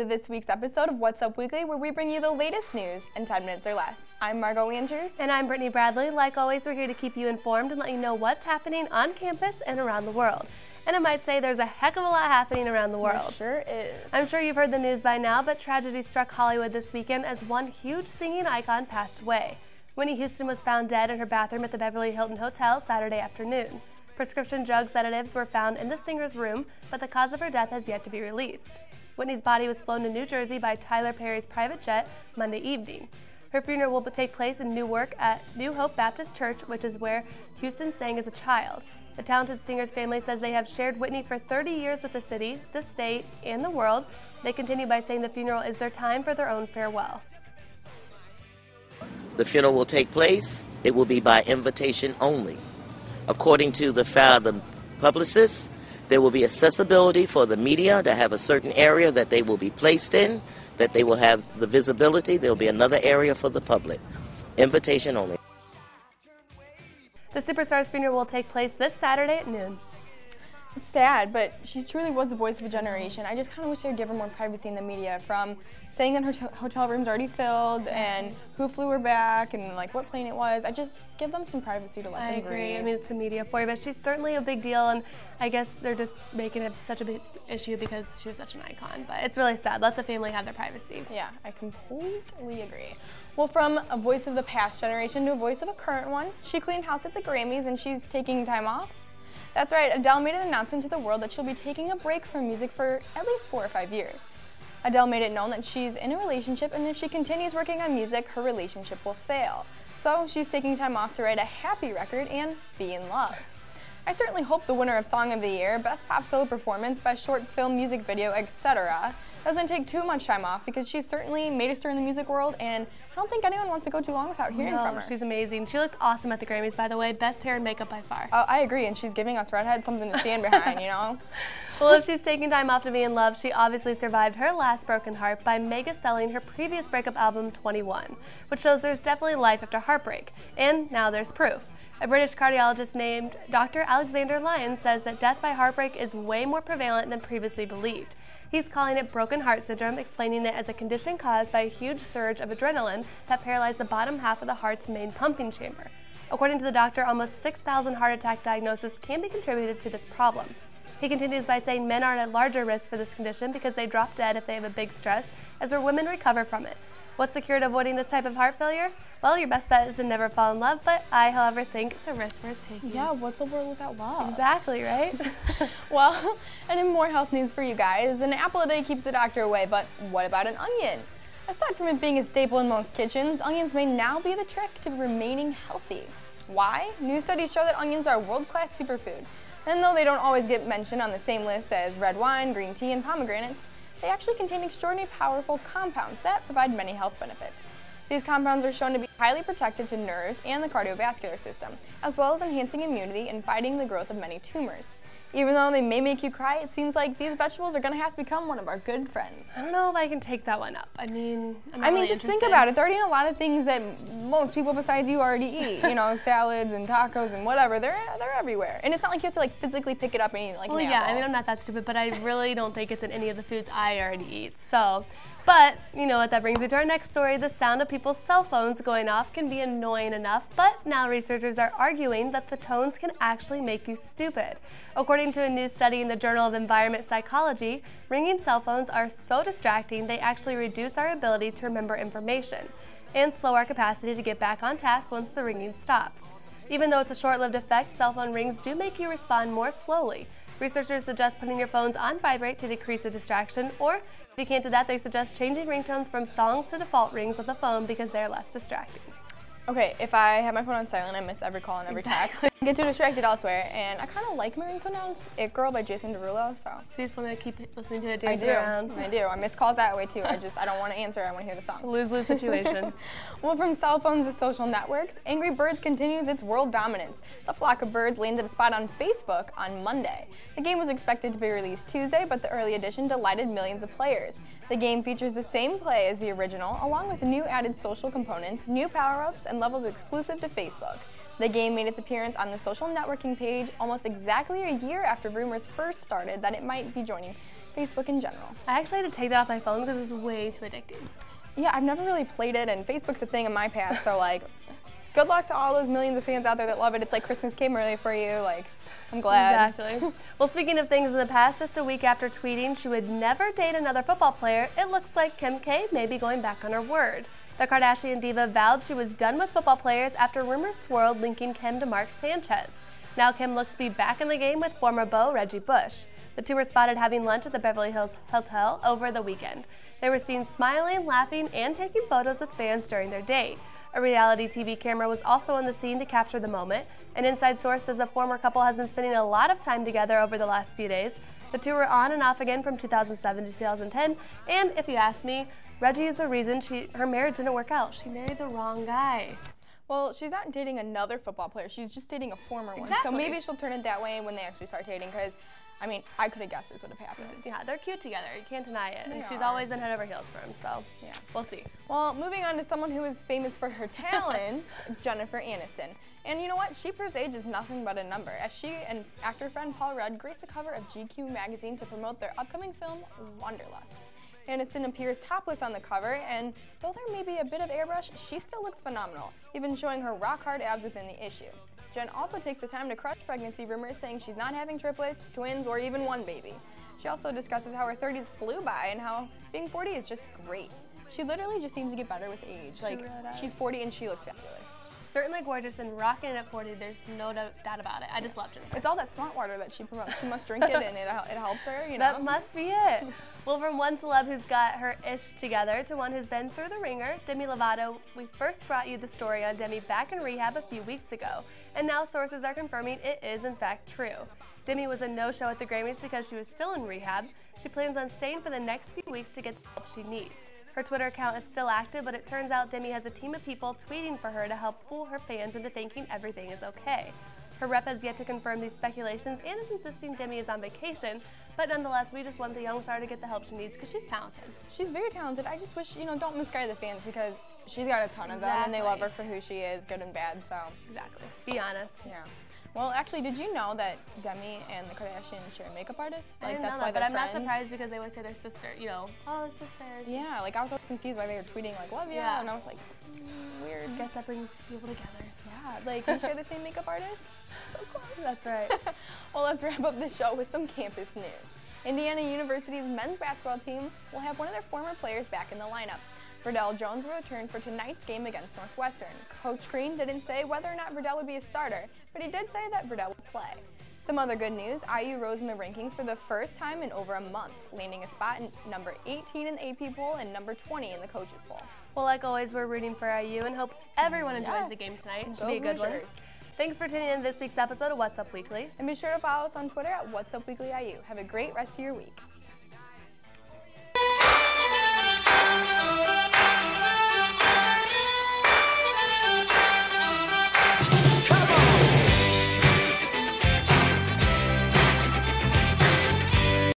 to this week's episode of What's Up Weekly, where we bring you the latest news in 10 minutes or less. I'm Margot Andrews. And I'm Brittany Bradley. Like always, we're here to keep you informed and let you know what's happening on campus and around the world. And I might say there's a heck of a lot happening around the world. There sure is. I'm sure you've heard the news by now, but tragedy struck Hollywood this weekend as one huge singing icon passed away. Whitney Houston was found dead in her bathroom at the Beverly Hilton Hotel Saturday afternoon. Prescription drug sedatives were found in the singer's room, but the cause of her death has yet to be released. Whitney's body was flown to New Jersey by Tyler Perry's private jet Monday evening. Her funeral will take place in Newark at New Hope Baptist Church, which is where Houston sang as a child. The talented singer's family says they have shared Whitney for 30 years with the city, the state, and the world. They continue by saying the funeral is their time for their own farewell. The funeral will take place. It will be by invitation only. According to the publicist, there will be accessibility for the media to have a certain area that they will be placed in, that they will have the visibility. There will be another area for the public. Invitation only. The superstar's funeral will take place this Saturday at noon. It's sad, but she truly was the voice of a generation. I just kind of wish they would give her more privacy in the media, from saying that her hotel room's already filled and who flew her back and like what plane it was. I just give them some privacy to let them agree. breathe. I mean, it's the media for you, but she's certainly a big deal, and I guess they're just making it such a big issue because she was such an icon. But it's really sad. Let the family have their privacy. Yeah, I completely agree. Well, from a voice of the past generation to a voice of a current one, she cleaned house at the Grammys and she's taking time off. That's right, Adele made an announcement to the world that she'll be taking a break from music for at least 4 or 5 years. Adele made it known that she's in a relationship, and if she continues working on music, her relationship will fail. So she's taking time off to write a happy record and be in love. I certainly hope the winner of Song of the Year, Best Pop Solo Performance, Best Short Film Music Video, etc. doesn't take too much time off, because she's certainly made a stir in the music world, and I don't think anyone wants to go too long without hearing from her. She's amazing. She looked awesome at the Grammys, by the way. Best hair and makeup by far. Oh, I agree, and she's giving us redheads something to stand behind, you know? Well, if she's taking time off to be in love, she obviously survived her last broken heart by mega-selling her previous breakup album, 21, which shows there's definitely life after heartbreak. And now there's proof. A British cardiologist named Dr. Alexander Lyons says that death by heartbreak is way more prevalent than previously believed. He's calling it broken heart syndrome, explaining it as a condition caused by a huge surge of adrenaline that paralyzed the bottom half of the heart's main pumping chamber. According to the doctor, almost 6,000 heart attack diagnoses can be contributed to this problem. He continues by saying men are at a larger risk for this condition because they drop dead if they have a big stress, as where women recover from it. What's the cure to avoiding this type of heart failure? Well, your best bet is to never fall in love, but I, however, think it's a risk worth taking. Yeah, what's a world without love? Exactly, right? Well, and in more health news for you guys, an apple a day keeps the doctor away, but what about an onion? Aside from it being a staple in most kitchens, onions may now be the trick to remaining healthy. Why? New studies show that onions are a world-class superfood. And though they don't always get mentioned on the same list as red wine, green tea, and pomegranates, they actually contain extraordinarily powerful compounds that provide many health benefits. These compounds are shown to be highly protective to nerves and the cardiovascular system, as well as enhancing immunity and fighting the growth of many tumors. Even though they may make you cry, it seems like these vegetables are going to have to become one of our good friends. I don't know if I can take that one up. I mean, just think about it. They're already in a lot of things that most people besides you already eat. You know, salads and tacos and whatever. They're everywhere. And it's not like you have to like physically pick it up and eat it like an apple. Yeah, I mean, I'm not that stupid, but I really don't think it's in any of the foods I already eat. So, but you know what, that brings me to our next story. The sound of people's cell phones going off can be annoying enough, but now researchers are arguing that the tones can actually make you stupid. According to a new study in the Journal of Environment Psychology, ringing cell phones are so distracting they actually reduce our ability to remember information and slow our capacity to get back on task once the ringing stops. Even though it's a short-lived effect, cell phone rings do make you respond more slowly. Researchers suggest putting your phones on vibrate to decrease the distraction, or if you can't do that, they suggest changing ringtones from songs to default rings of the phone because they're less distracting. Okay, if I have my phone on silent, I miss every call and every text. I get too distracted elsewhere, and I kind of like my ringtone now. It's It Girl by Jason Derulo, so. So you just want to keep listening to it dancing around? I do. I miss calls that way too. I don't want to answer. I want to hear the song. Lose-lose situation. Well, from cell phones to social networks, Angry Birds continues its world dominance. The flock of birds landed a spot on Facebook on Monday. The game was expected to be released Tuesday, but the early edition delighted millions of players. The game features the same play as the original, along with new added social components, new power-ups, and levels exclusive to Facebook. The game made its appearance on the social networking page almost exactly a year after rumors first started that it might be joining Facebook in general. I actually had to take that off my phone because it was way too addicting. Yeah, I've never really played it, and Facebook's a thing in my past, so like, good luck to all those millions of fans out there that love it. It's like Christmas came early for you, like, I'm glad. Exactly. Well, speaking of things in the past, just a week after tweeting she would never date another football player, it looks like Kim K may be going back on her word. The Kardashian diva vowed she was done with football players after rumors swirled linking Kim to Mark Sanchez. Now Kim looks to be back in the game with former beau Reggie Bush. The two were spotted having lunch at the Beverly Hills Hotel over the weekend. They were seen smiling, laughing, and taking photos with fans during their date. A reality TV camera was also on the scene to capture the moment. An inside source says the former couple has been spending a lot of time together over the last few days. The two were on and off again from 2007 to 2010, and if you ask me, Reggie is the reason her marriage didn't work out. She married the wrong guy. Well, she's not dating another football player. She's just dating a former one. So maybe she'll turn it that way when they actually start dating, because, I mean, I could have guessed this would have happened. Yeah, they're cute together. You can't deny it. And she's always been head over heels for him, so yeah, we'll see. Well, moving on to someone who is famous for her talents, Jennifer Aniston. And you know what? She proves age is nothing but a number, as she and actor friend Paul Rudd graced the cover of GQ magazine to promote their upcoming film, Wanderlust. Aniston appears topless on the cover, and though there may be a bit of airbrush, she still looks phenomenal, even showing her rock-hard abs within the issue. Jen also takes the time to crush pregnancy rumors, saying she's not having triplets, twins, or even one baby. She also discusses how her 30s flew by and how being 40 is just great. She literally just seems to get better with age. Like, she's 40 and she looks fabulous. Certainly gorgeous and rocking it at 40. There's no doubt about it. I just love Jennifer. It's all that smart water that she promotes. She must drink it and it helps her, you know. That must be it. Well, from one celeb who's got her ish together to one who's been through the ringer, Demi Lovato, we first brought you the story on Demi back in rehab a few weeks ago, and now sources are confirming it is in fact true. Demi was a no-show at the Grammys because she was still in rehab. She plans on staying for the next few weeks to get the help she needs. Her Twitter account is still active, but it turns out Demi has a team of people tweeting for her to help fool her fans into thinking everything is okay. Her rep has yet to confirm these speculations and is insisting Demi is on vacation, but nonetheless, we just want the young star to get the help she needs because she's talented. She's very talented. I just wish, don't misguide the fans, because she's got a ton of them and they love her for who she is, good and bad, so. Exactly. Be honest. Yeah. Well, actually, did you know that Demi and the Kardashians share a makeup artist? I didn't know that, but I'm not surprised because they always say they're sister, oh, they're sisters. Yeah, like I was so confused why they were tweeting like, love ya, and I was like, weird. I guess that brings people together. Yeah, like we share the same makeup artist? So close. That's right. Well, let's wrap up this show with some campus news. Indiana University's men's basketball team will have one of their former players back in the lineup. Verdell Jones will return for tonight's game against Northwestern. Coach Green didn't say whether or not Verdell would be a starter, but he did say that Verdell would play. Some other good news, IU rose in the rankings for the first time in over a month, landing a spot in number 18 in the AP poll and number 20 in the coaches poll. Well, like always, we're rooting for IU and hope everyone enjoys the game tonight. It should be a good one. Thanks for tuning in to this week's episode of What's Up Weekly. And be sure to follow us on Twitter at What's Up Weekly IU. Have a great rest of your week.